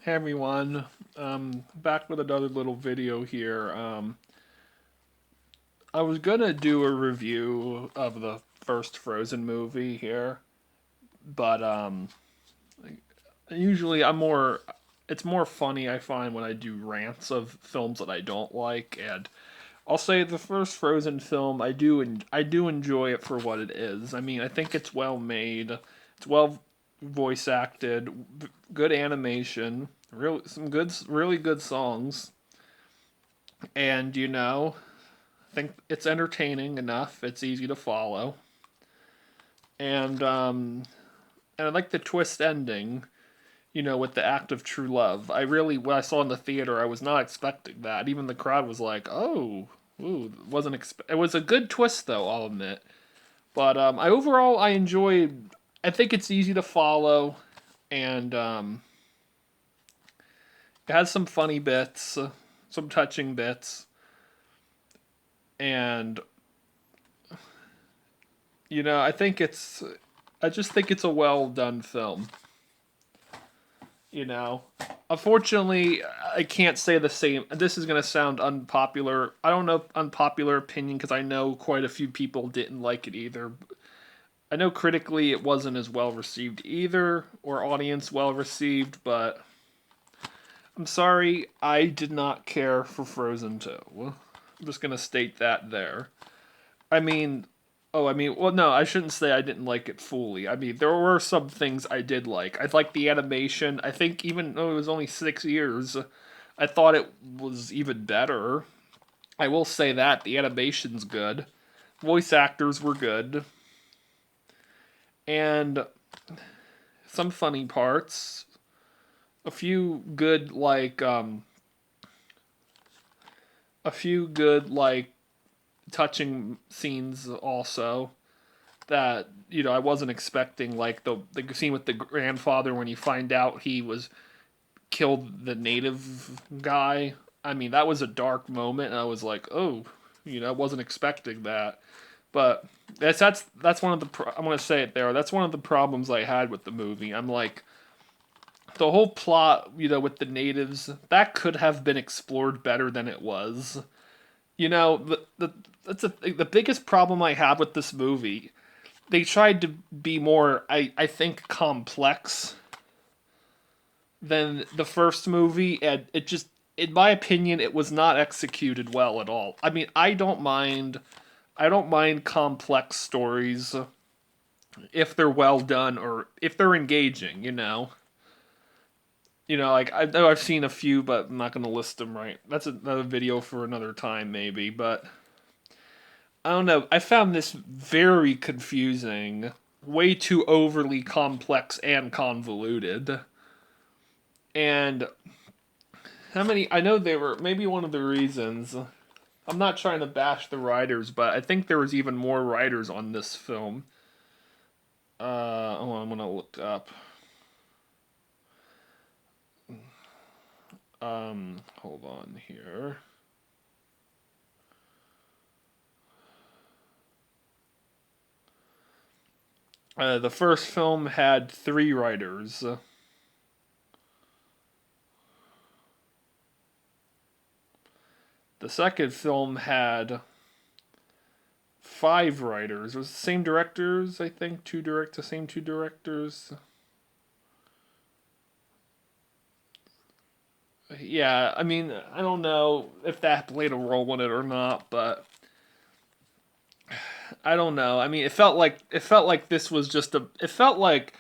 Hey everyone, back with another little video here. I was gonna do a review of the first Frozen movie here, but usually it's more funny I find when I do rants of films that I don't like, and I'll say the first Frozen film I do enjoy it for what it is. I mean, I think it's well made, it's well voice acted, good animation, really good songs, and I think it's entertaining enough. It's easy to follow, and I like the twist ending. With the act of true love. When I saw in the theater, I was not expecting that. Even the crowd was like, "Oh, ooh, it was a good twist, though. I'll admit." But I enjoyed. I think it's easy to follow, and it has some funny bits, some touching bits, and I think it's. I just think it's a well done film. You know, Unfortunately, I can't say the same. This is gonna sound unpopular. I don't know unpopular opinion because I know quite a few people didn't like it either. I know critically it wasn't as well received either, or audience well received, but I'm sorry, I did not care for Frozen 2. I'm just gonna state that there. I mean, well, no, I shouldn't say I didn't like it fully. I mean, there were some things I did like. I liked the animation. I think even though it was only 6 years, I thought it was even better. I will say that the animation's good. Voice actors were good. And some funny parts. A few good a few good touching scenes also that I wasn't expecting, like the scene with the grandfather when you find out he was killed the native guy. I mean, that was a dark moment, and I was like, oh, I wasn't expecting that. But that's one of I'm gonna say it there. That's one of the problems I had with the movie. I'm like, the whole plot, with the natives, that could have been explored better than it was. The biggest problem I have with this movie. They tried to be more, I think, complex than the first movie, and it just, in my opinion, it was not executed well at all. I mean, I don't mind complex stories if they're well done or if they're engaging. Like I know I've seen a few, but I'm not gonna list them right. That's another video for another time, maybe. But I don't know. I found this very confusing, way too overly complex and convoluted. And I know they were maybe one of the reasons. I'm not trying to bash the writers, but I think there was even more writers on this film. I'm gonna look up. Hold on here. The first film had 3 writers. The second film had 5 writers. It was the same directors, I think. The same 2 directors. Yeah, I mean, I don't know if that played a role in it or not, but I don't know. I mean, it felt like this was just it felt like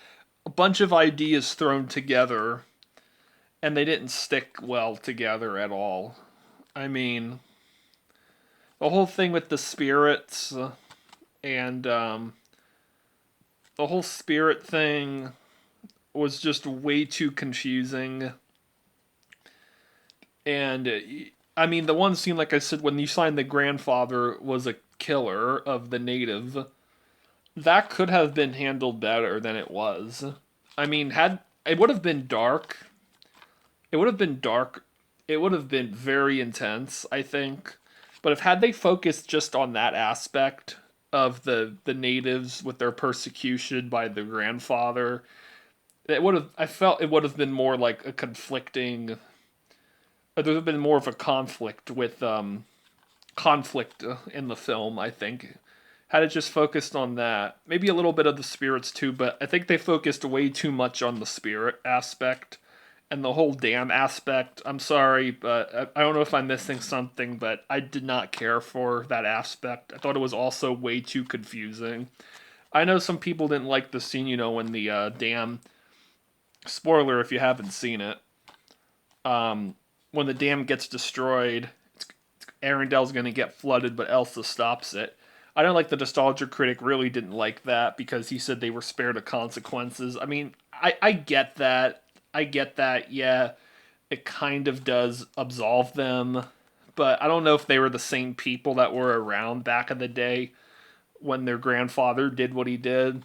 a bunch of ideas thrown together and they didn't stick well together at all. I mean, the whole thing with the spirits and the whole spirit thing was just way too confusing. And I mean, the one scene, like I said, when you signed the grandfather was a killer of the native, that could have been handled better than it was. I mean, had it would have been dark. It would have been dark. It would have been very intense, I think. But if had they focused just on that aspect of the natives with their persecution by the grandfather, It would have. I felt it would have been more like a conflicting. There would have been more of a conflict with conflict in the film. I think had it just focused on that, maybe a little bit of the spirits too, but I think they focused way too much on the spirit aspect and the whole dam aspect. I'm sorry, but I don't know if I'm missing something, but I did not care for that aspect. I thought it was also way too confusing. I know some people didn't like the scene, when the dam. Spoiler if you haven't seen it. When the dam gets destroyed, Arundel's going to get flooded, but Elsa stops it. I don't like the nostalgia critic really didn't like that because he said they were spared the consequences. I mean, I get that. I get that. Yeah, it kind of does absolve them, but I don't know if they were the same people that were around back in the day when their grandfather did what he did.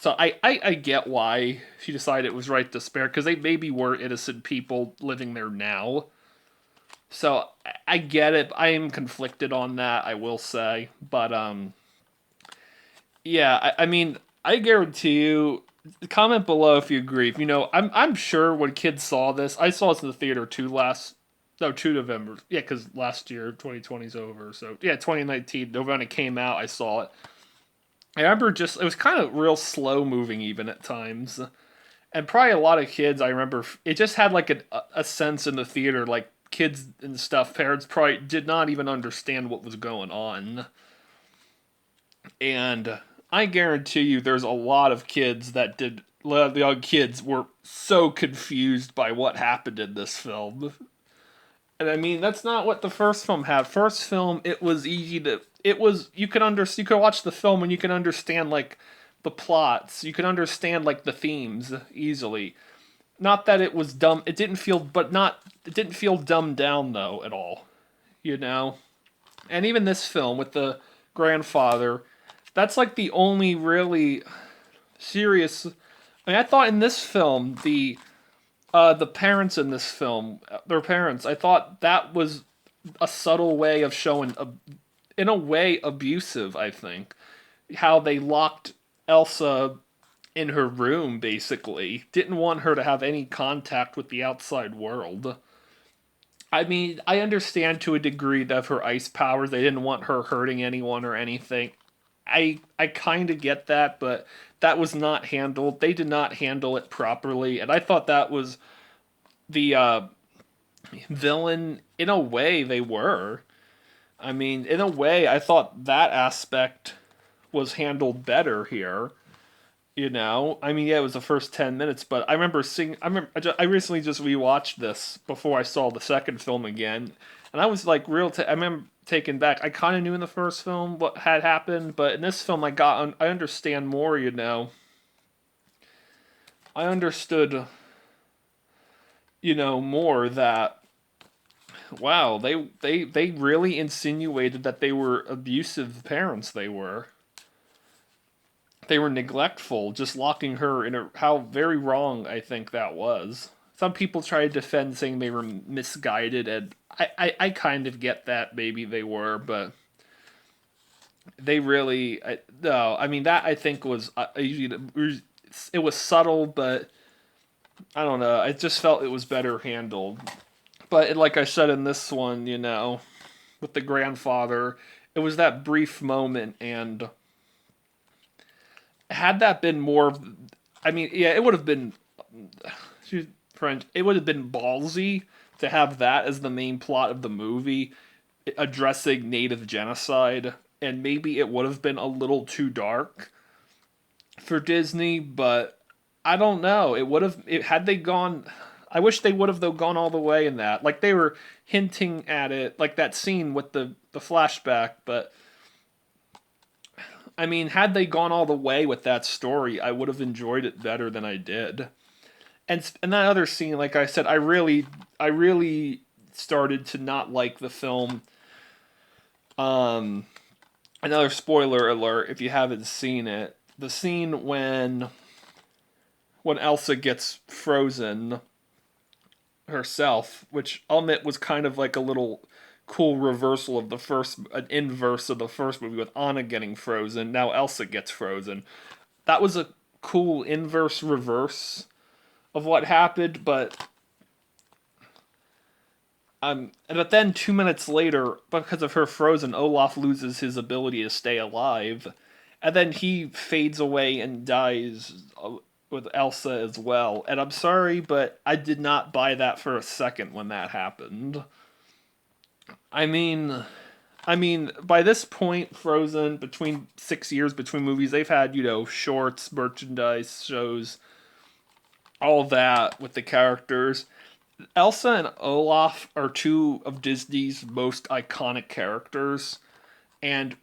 So I get why she decided it was right to spare because they maybe were innocent people living there now. So I get it. I am conflicted on that. I will say, but yeah. I mean, I guarantee you. Comment below if you agree. I'm sure when kids saw this, I saw this in the theater too last. No, 2 November. Yeah, because last year 2020 is over. So yeah, 2019 November it came out. I saw it. I remember just it was kind of real slow moving even at times, and probably a lot of kids. I remember it just had like a sense in the theater like kids and stuff. Parents probably did not even understand what was going on, and I guarantee you, there's a lot of kids that did. A lot of the young kids were so confused by what happened in this film. And I mean, that's not what the first film had. First film, it was easy to. It was you could watch the film and you can understand like the plots. You can understand like the themes easily. Not that it was dumb. It didn't feel, but not. It didn't feel dumbed down though at all. You know. And even this film with the grandfather, that's like the only really serious. I mean, I thought in this film the parents in this film, their parents, I thought that was a subtle way of showing, in a way, abusive. I think how they locked Elsa in her room, basically didn't want her to have any contact with the outside world. I mean, I understand to a degree that of her ice powers, they didn't want her hurting anyone or anything. I kind of get that, but that was not handled. They did not handle it properly, and I thought that was the villain in a way they were. I mean, in a way, I thought that aspect was handled better here. I mean, yeah, it was the first 10 minutes, but I remember seeing. I recently just rewatched this before I saw the second film again, and I was like, I remember taken back. I kind of knew in the first film what had happened, but in this film, I understand more. I understood. More that wow, they really insinuated that they were abusive parents. They were neglectful, just locking her in a how very wrong I think that was. Some people try to defend saying they were misguided, and I kind of get that maybe they were, but they really no. I mean that I think was it was subtle, but I don't know. I just felt it was better handled. But like I said in this one, with the grandfather, it was that brief moment, and had that been more, I mean, yeah, it would have been French. It would have been ballsy to have that as the main plot of the movie, addressing native genocide, and maybe it would have been a little too dark for Disney, but I don't know. Had they gone. I wish they would have though gone all the way in that. Like they were hinting at it, like that scene with the flashback. But I mean, had they gone all the way with that story, I would have enjoyed it better than I did. And that other scene, like I said, I really started to not like the film. Um, Another spoiler alert if you haven't seen it. The scene when Elsa gets frozen herself, which I'll admit was kind of like a little cool reversal of an inverse of the first movie with Anna getting frozen. Now Elsa gets frozen. That was a cool inverse reverse. of what happened, but then 2 minutes later, because of her frozen, Olaf loses his ability to stay alive, and then he fades away and dies with Elsa as well. And I'm sorry, but I did not buy that for a second when that happened. I mean, by this point, Frozen, between 6 years between movies, they've had, shorts, merchandise, shows, all that with the characters. Elsa and Olaf are two of Disney's most iconic characters, and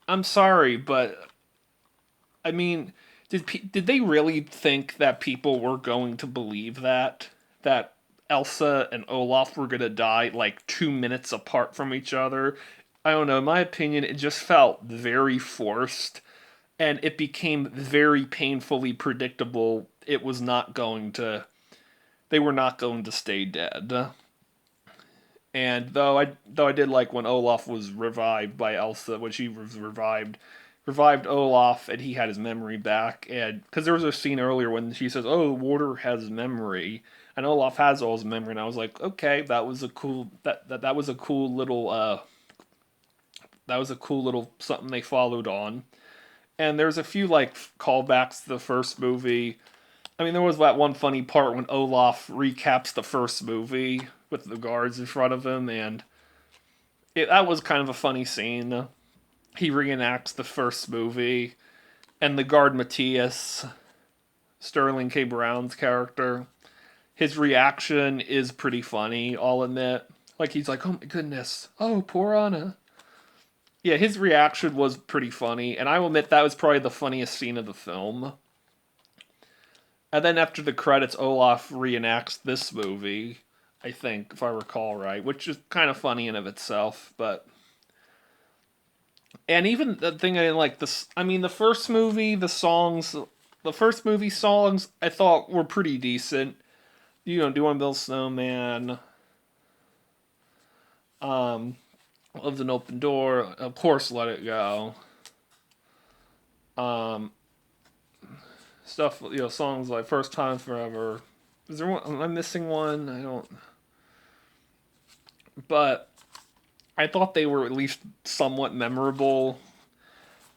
I'm sorry, but I mean, did they really think that people were going to believe that Elsa and Olaf were gonna die like 2 minutes apart from each other? I don't know. In my opinion, it just felt very forced, and it became very painfully predictable. It was not going to. They were not going to stay dead. And though I did like when Olaf was revived by Elsa, when she was revived Olaf, and he had his memory back. And because there was a scene earlier when she says, "Oh, water has memory," and Olaf has all his memory, and I was like, okay, that was a cool little something they followed on. And there's a few like callbacks to the first movie. I mean, there was that one funny part when Olaf recaps the first movie with the guards in front of him, and that was kind of a funny scene. He reenacts the first movie, and the guard Matthias, Sterling K. Brown's character, his reaction is pretty funny, I'll admit. Like, he's like, oh my goodness, oh, poor Anna. Yeah, his reaction was pretty funny, and I will admit that was probably the funniest scene of the film. And then after the credits, Olaf reenacts this movie, I think, if I recall right, which is kind of funny in of itself. But and even the thing I didn't like this. I mean, the first movie songs, I thought were pretty decent. Do you want to build snowman? Um, Loves an open door. Of course, let it go. Um, Stuff, songs like first time forever. Is there one? Am I missing one? I don't. But I thought they were at least somewhat memorable.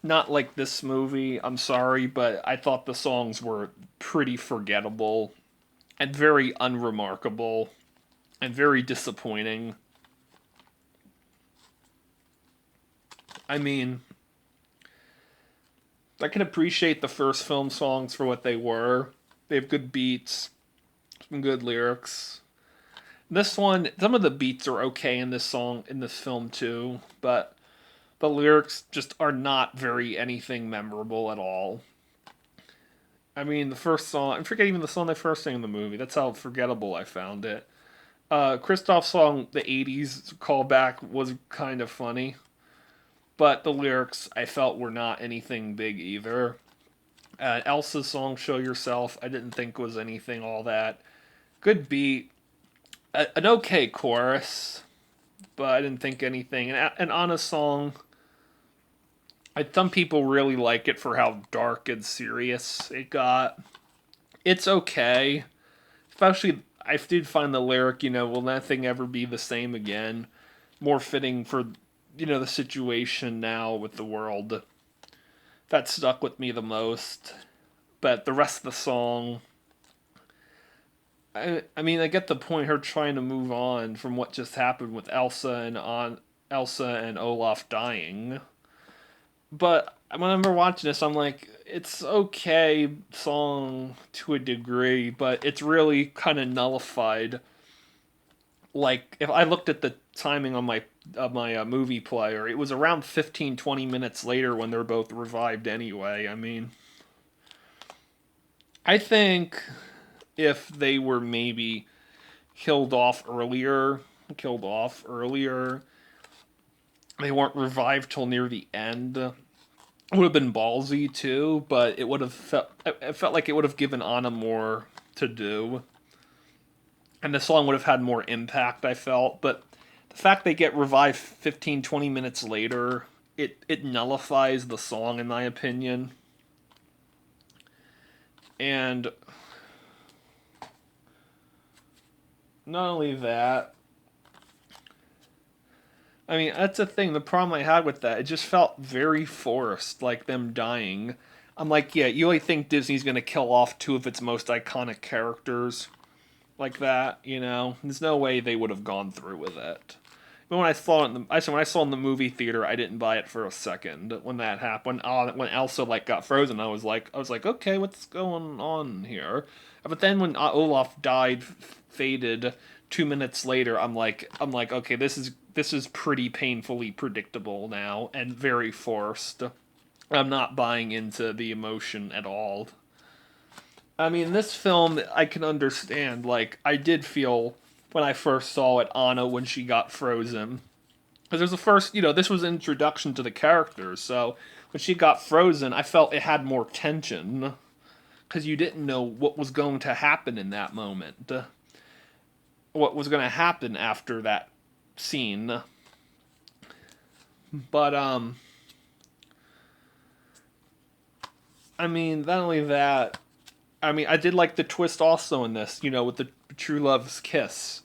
Not like this movie, I'm sorry, but I thought the songs were pretty forgettable and very unremarkable and very disappointing. I mean, I can appreciate the first film songs for what they were. They have good beats, some good lyrics. This one, some of the beats are okay in this film too, but the lyrics just are not very anything memorable at all. I mean, the first song, I forget even the song they first sang in the movie. That's how forgettable I found it. Kristoff's song, the 80s callback, was kind of funny, but the lyrics I felt were not anything big either. Elsa's song, Show Yourself, I didn't think was anything all that. Good beat, an okay chorus, but I didn't think anything. And Anna's song, some people really like it for how dark and serious it got. It's okay. Especially, I did find the lyric, will nothing ever be the same again, more fitting for, the situation now with the world. That stuck with me the most. But the rest of the song, I mean, I get the point. Her trying to move on from what just happened with Elsa and Olaf dying. But when I remember watching this, I'm like, it's okay song to a degree, but it's really kind of nullified. Like, if I looked at the timing on my movie player, it was around 15-20 minutes later when they're both revived anyway. I mean, I think if they were maybe killed off earlier, they weren't revived till near the end. It would have been ballsy too, but it felt like it would have given Anna more to do, and the song would have had more impact. I felt, but the fact they get revived 15-20 minutes later, it nullifies the song in my opinion. And not only that, I mean, that's the thing. The problem I had with that, it just felt very forced, like them dying. I'm like, yeah, you really think Disney's gonna kill off two of its most iconic characters like that? You know, there's no way they would have gone through with it. But when I saw it, when I saw it in the movie theater, I didn't buy it for a second. When that happened, when Elsa like got frozen, I was like, okay, what's going on here? But then when Olaf died, faded 2 minutes later, I'm like, okay, this is pretty painfully predictable now and very forced. I'm not buying into the emotion at all. I mean, this film, I can understand. Like, I did feel when I first saw it, Anna, when she got frozen. Because there's the first, this was an introduction to the characters. So when she got frozen, I felt it had more tension. Because you didn't know what was going to happen in that moment. What was going to happen after that scene. But, I mean, not only that, I mean, I did like the twist also in this, with the true love's kiss.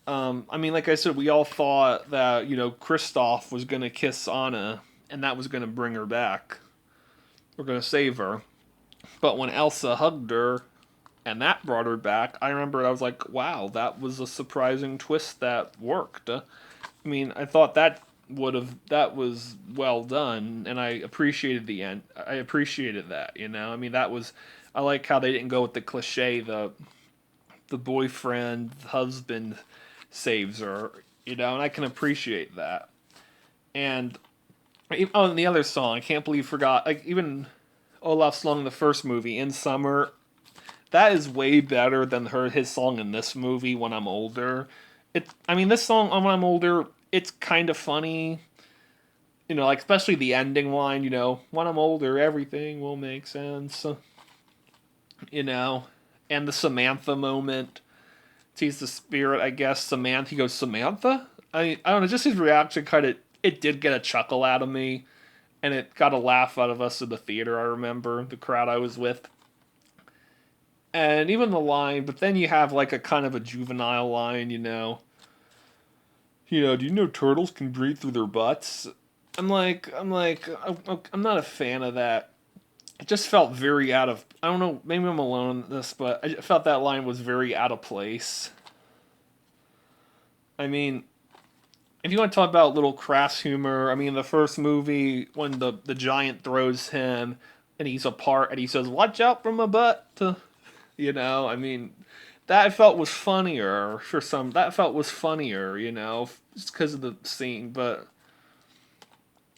I mean, like I said, we all thought that Kristoff was gonna kiss Anna, and that was gonna bring her back. We're gonna save her. But when Elsa hugged her, and that brought her back, I remember I was like, wow, that was a surprising twist that worked. I mean, I thought that was well done, and I appreciated the end. I appreciated that. I mean, that was. I like how they didn't go with the cliche, the boyfriend, husband saves her, and I can appreciate that. And on the other song, I can't believe I forgot. Like even Olaf's song in the first movie, "In Summer," that is way better than his song in this movie, "When I'm Older." I mean, this song on "When I'm Older," it's kind of funny. Like especially the ending line. "When I'm older, everything will make sense." You know, and the Samantha moment. He's the spirit, I guess. Samantha. He goes, Samantha? I don't know. Just his reaction kind of, it did get a chuckle out of me. And it got a laugh out of us in the theater, I remember. The crowd I was with. And even the line, but then you have like a kind of a juvenile line, do you know turtles can breathe through their butts? I'm not a fan of that. It just felt very out of, I don't know, maybe I'm alone in this, but I felt that line was very out of place. I mean, if you want to talk about little crass humor, I mean, the first movie when the giant throws him and he's apart and he says, "Watch out for my butt," I mean, that I felt was funnier for some. That felt was funnier, just because of the scene. But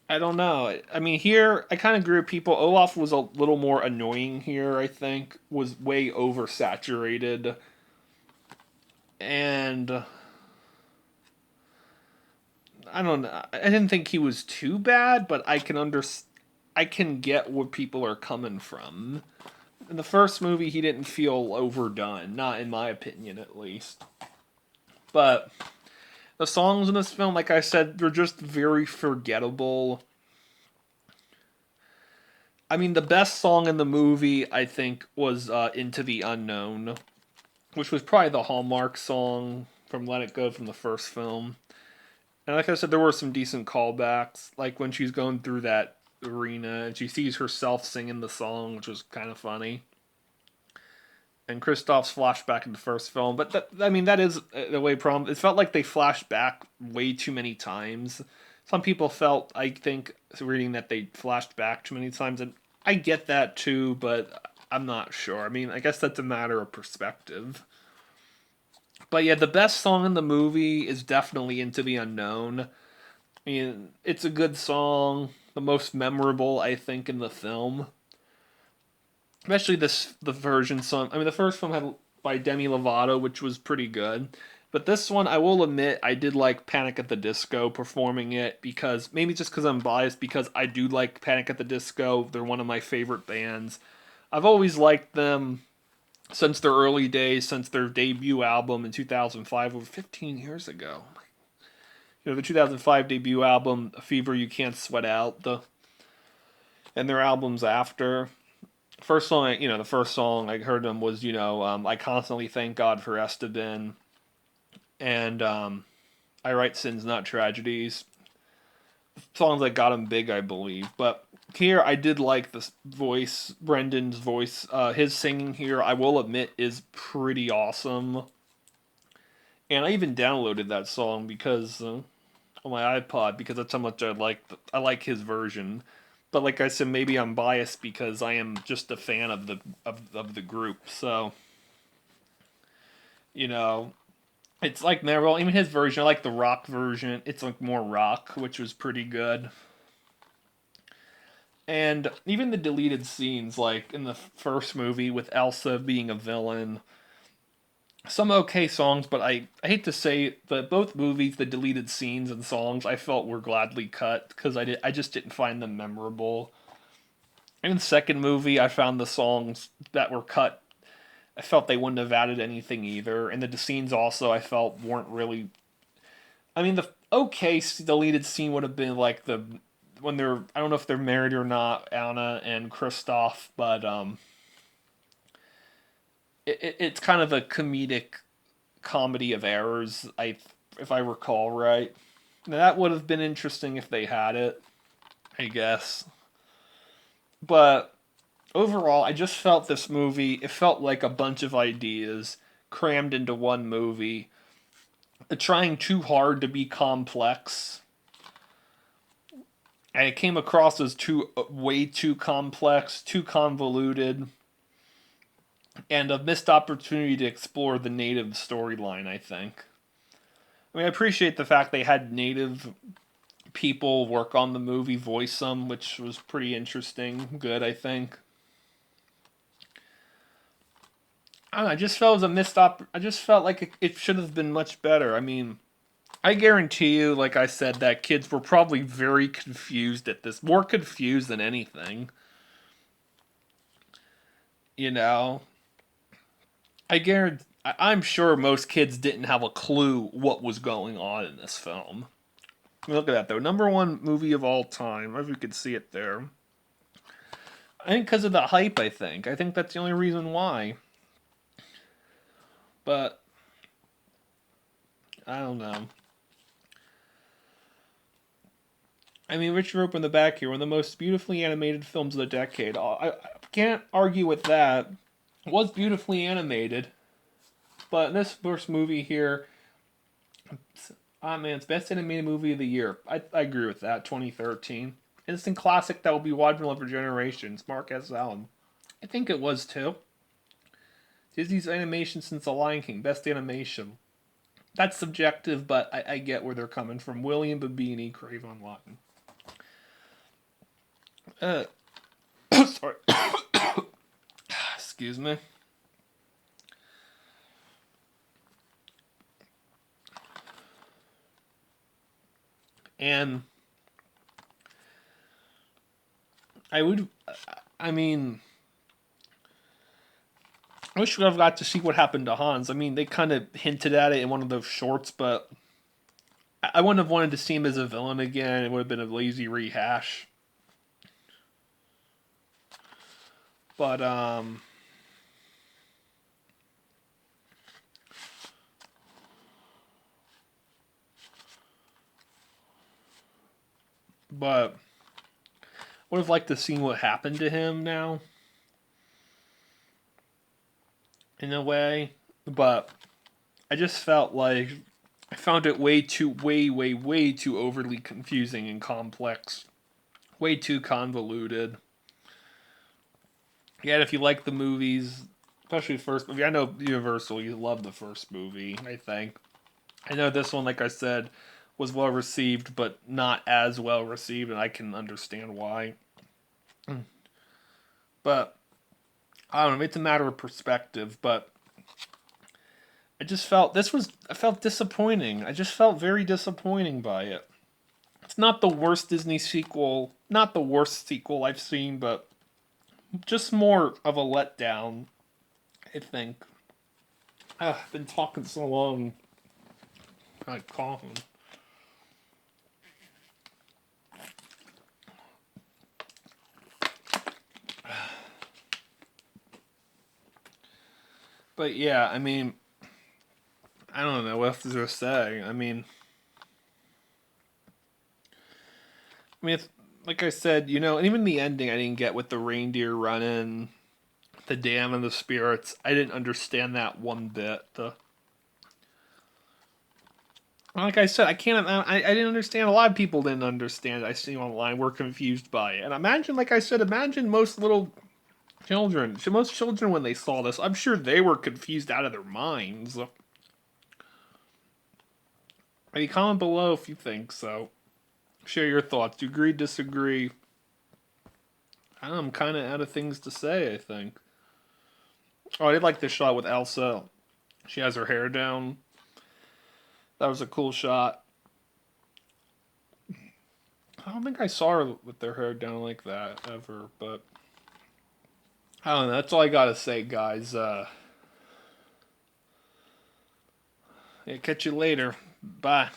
I don't know. I mean, here I kind of agree with people. Olaf was a little more annoying here. I think was way oversaturated, and I don't know. I didn't think he was too bad, but I can get where people are coming from. In the first movie, he didn't feel overdone, not in my opinion, at least. But the songs in this film, like I said, they're just very forgettable. I mean, the best song in the movie, I think, was "Into the Unknown," which was probably the Hallmark song from Let It Go from the first film. And like I said, there were some decent callbacks, like when she's going through that arena and she sees herself singing the song, which was kind of funny. And Kristoff's flashback in the first film, but I mean, that is the way problem. It felt like they flashed back way too many times. Some people felt, I think, reading that they flashed back too many times, and I get that too, but I'm not sure. I mean, I guess that's a matter of perspective. But yeah, the best song in the movie is definitely "Into the Unknown." I mean, it's a good song, the most memorable I think in the film. Especially the version song. I mean, the first film had by Demi Lovato, which was pretty good. But this one, I will admit, I did like Panic at the Disco performing it because maybe just because I'm biased because I do like Panic at the Disco. They're one of my favorite bands. I've always liked them since their early days, since their debut album in 2005, over 15 years ago. The 2005 debut album, "Fever You Can't Sweat Out," and their albums after. The first song I heard them was, "I Constantly Thank God for Esteban." and I Write Sins Not Tragedies. Songs that got him big, I believe. But here, I did like the voice, Brendan's voice. His singing here, I will admit, is pretty awesome. And I even downloaded that song because on my iPod because that's how much I like. I like his version. But like I said, maybe I'm biased because I am just a fan of of the group. So you know, it's like Merrill. Even his version, I like the rock version. It's like more rock, which was pretty good. And even the deleted scenes, like in the first movie with Elsa being a villain, some okay songs, but I hate to say that both movies, the deleted scenes and songs, I felt were gladly cut because I just didn't find them memorable. In the second movie, I found the songs that were cut. I felt they wouldn't have added anything either, and the scenes also I felt weren't really. I mean, the okay deleted scene would have been like the when they're I don't know if they're married or not, Anna and Kristoff, but it's kind of a comedy of errors. If I recall right, now, that would have been interesting if they had it, I guess. But overall, I just felt this movie. It felt like a bunch of ideas crammed into one movie, trying too hard to be complex, and it came across as too way too complex, too convoluted, and a missed opportunity to explore the native storyline. I think. I mean, I appreciate the fact they had native people work on the movie, voice them, which was pretty interesting. Good, I think. I don't know, I just felt it was a missed I just felt like it should have been much better. I mean, I guarantee you, like I said, that kids were probably very confused at this, more confused than anything. You know, I guarantee. I'm sure most kids didn't have a clue what was going on in this film. Look at that though, number one movie of all time. If you could see it there, I think because of the hype. I think that's the only reason why. But I don't know. I mean, Richard Rope in the back here, one of the most beautifully animated films of the decade. I can't argue with that. It was beautifully animated, but this first movie here, ah man, it's best animated movie of the year. I agree with that. 2013, instant classic that will be watched for generations. Mark S. Allen. I think it was too. Disney's animation since The Lion King, best animation. That's subjective, but I get where they're coming from. William Babini, Cravon Lawton. Uh, sorry. Excuse me. And I would, I mean, I wish we would have got to see what happened to Hans. I mean, they kind of hinted at it in one of those shorts, but I wouldn't have wanted to see him as a villain again. It would have been a lazy rehash. But but would have liked to see what happened to him now, in a way. But I just felt like I found it way too overly confusing and complex, way too convoluted. Yet, if you like the movies, especially the first movie, I know Universal, you love the first movie. I think I know this one, like I said, was well received, but not as well received, and I can understand why. But I don't know. It's a matter of perspective, but I just felt I felt disappointing. I just felt very disappointing by it. It's not the worst Disney sequel, not the worst sequel I've seen, but just more of a letdown, I think. I've been talking so long. I call him. But yeah, I mean, I don't know what else to say. It's, like I said, and even the ending I didn't get with the reindeer running, the dam and the spirits. I didn't understand that one bit. Like I said, I can't. I didn't understand. A lot of people didn't understand. I see online were confused by it. And imagine, like I said, imagine most little children. Most children when they saw this, I'm sure they were confused out of their minds. Maybe comment below if you think so. Share your thoughts. Do you agree? Disagree? I'm kind of out of things to say. I think. Oh, I did like this shot with Elsa. She has her hair down. That was a cool shot. I don't think I saw her with their hair down like that ever, but I don't know. That's all I gotta say, guys. Yeah, catch you later. Bye.